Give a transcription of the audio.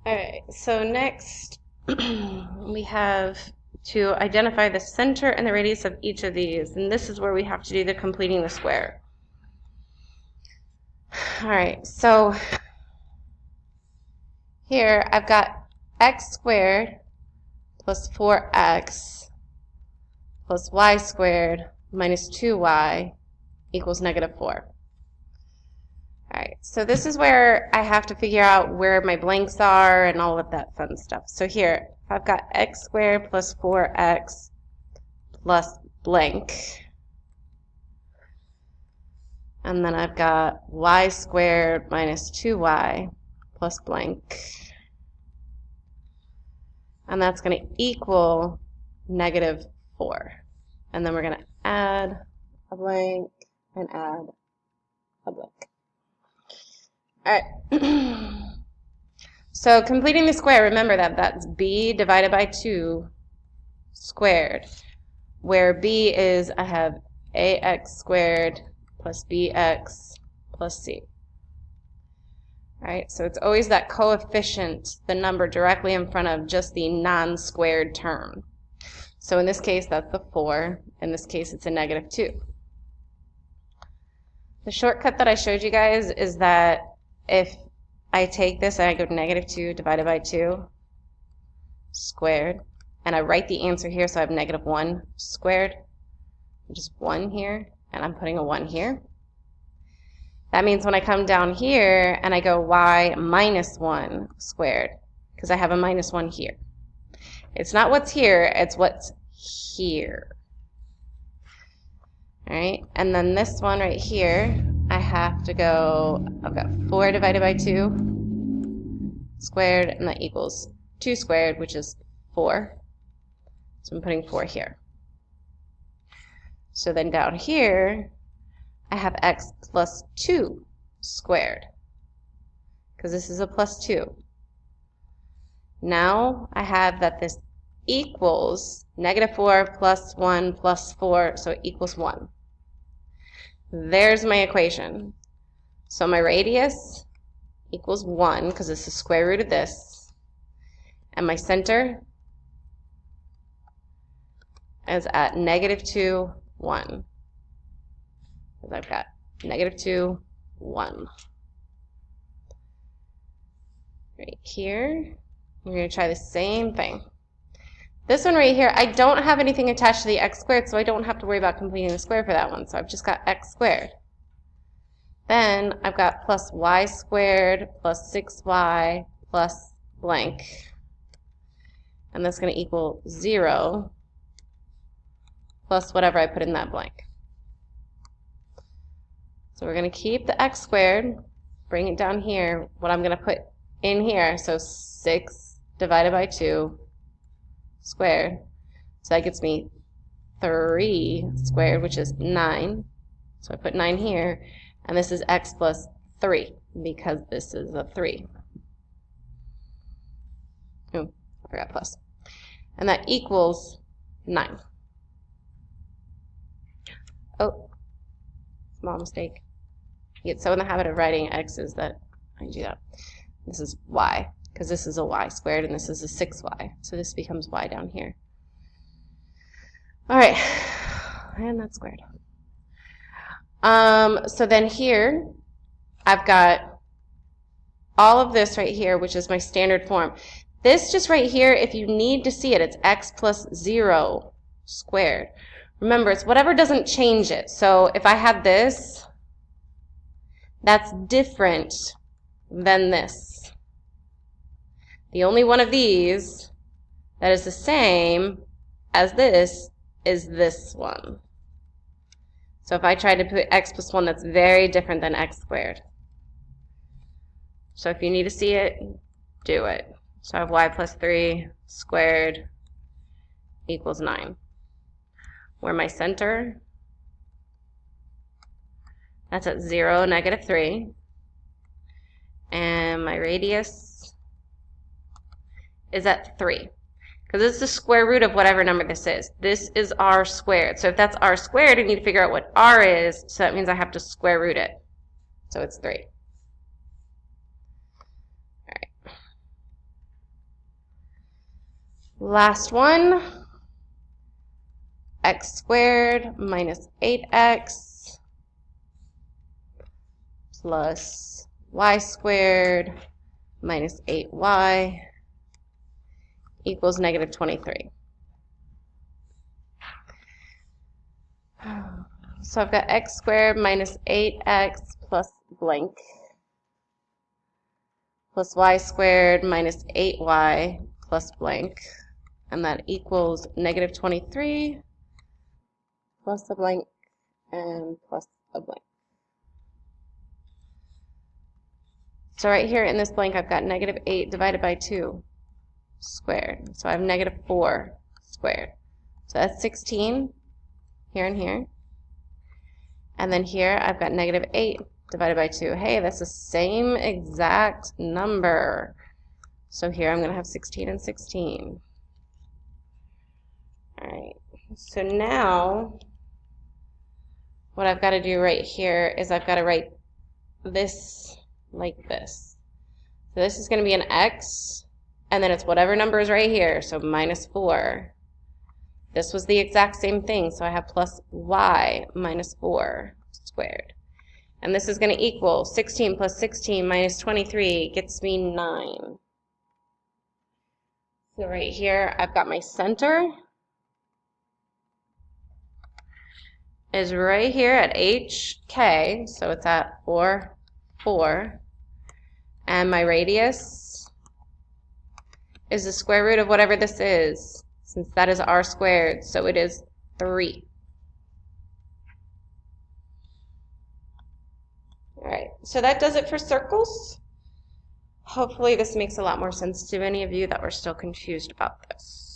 All right, so next we have to identify the center and the radius of each of these, and this is where we have to do the completing the square. All right, so here I've got x squared plus 4x plus y squared minus 2y equals negative 4. All right, so this is where I have to figure out where my blanks are and all of that fun stuff. So here, I've got x squared plus 4x plus blank. And then I've got y squared minus 2y plus blank. And that's going to equal negative 4. And then we're going to add a blank and add a blank. All right. So completing the square, remember that that's b divided by 2 squared, where b is I have ax squared plus bx plus c. All right, so it's always that coefficient, the number directly in front of just the non-squared term. So in this case, that's the 4. In this case, it's a negative 2. The shortcut that I showed you guys is that if I take this and I go negative 2 divided by 2 squared, and I write the answer here, so I have negative 1 squared, which is 1 here, and I'm putting a 1 here. That means when I come down here and I go y minus 1 squared, because I have a minus 1 here. It's not what's here, it's what's here. All right, and then this one right here, I have to go, I've got 4 divided by 2 squared, and that equals 2 squared, which is 4. So I'm putting 4 here. So then down here, I have x plus 2 squared, because this is a plus 2. Now I have that this equals negative 4 plus 1 plus 4, so it equals 1. There's my equation. So my radius equals 1, because it's the square root of this. And my center is at negative 2, 1. Because I've got negative 2, 1. Right here, we're going to try the same thing. This one right here, I don't have anything attached to the x squared, so I don't have to worry about completing the square for that one. So I've just got x squared. Then I've got plus y squared plus 6y plus blank. And that's going to equal 0 plus whatever I put in that blank. So we're going to keep the x squared, bring it down here. What I'm going to put in here, so 6 divided by 2 squared. So that gets me 3 squared, which is 9. So I put 9 here, and this is x plus 3, because this is a 3. Oh, I forgot plus. And that equals 9. Oh, small mistake. You get so in the habit of writing x's that I do that. This is y, because this is a y squared, and this is a 6y. So this becomes y down here. All right, and that's squared. So then here, I've got all of this right here, which is my standard form. This just right here, if you need to see it, it's x plus 0 squared. Remember, it's whatever doesn't change it. So if I have this, that's different than this. The only one of these that is the same as this is this one. So if I try to put x plus 1, that's very different than x squared. So if you need to see it, do it. So I have y plus 3 squared equals 9. Where my center, that's at 0, negative 3. And my radius is at 3. Because it's the square root of whatever number this is. This is r squared. So if that's r squared, I need to figure out what r is. So that means I have to square root it. So it's 3. All right. Last one, x squared minus 8x plus y squared minus 8y equals negative 23. So I've got x squared minus 8x plus blank plus y squared minus 8y plus blank, and that equals negative 23 plus a blank and plus a blank. So right here in this blank, I've got negative 8 divided by 2 squared. So I have negative 4 squared. So that's 16 here and here. And then here I've got negative 8 divided by 2. Hey, that's the same exact number. So here I'm going to have 16 and 16. All right. So now what I've got to do right here is I've got to write this like this. So this is going to be an x, and then it's whatever number is right here, so minus 4. This was the exact same thing, so I have plus y minus 4 squared. And this is going to equal 16 plus 16 minus 23 gets me 9. So right here, I've got my center is right here at HK, so it's at 4, 4. And my radius is the square root of whatever this is, since that is r squared, so it is 3. All right, so that does it for circles. Hopefully this makes a lot more sense to any of you that were still confused about this.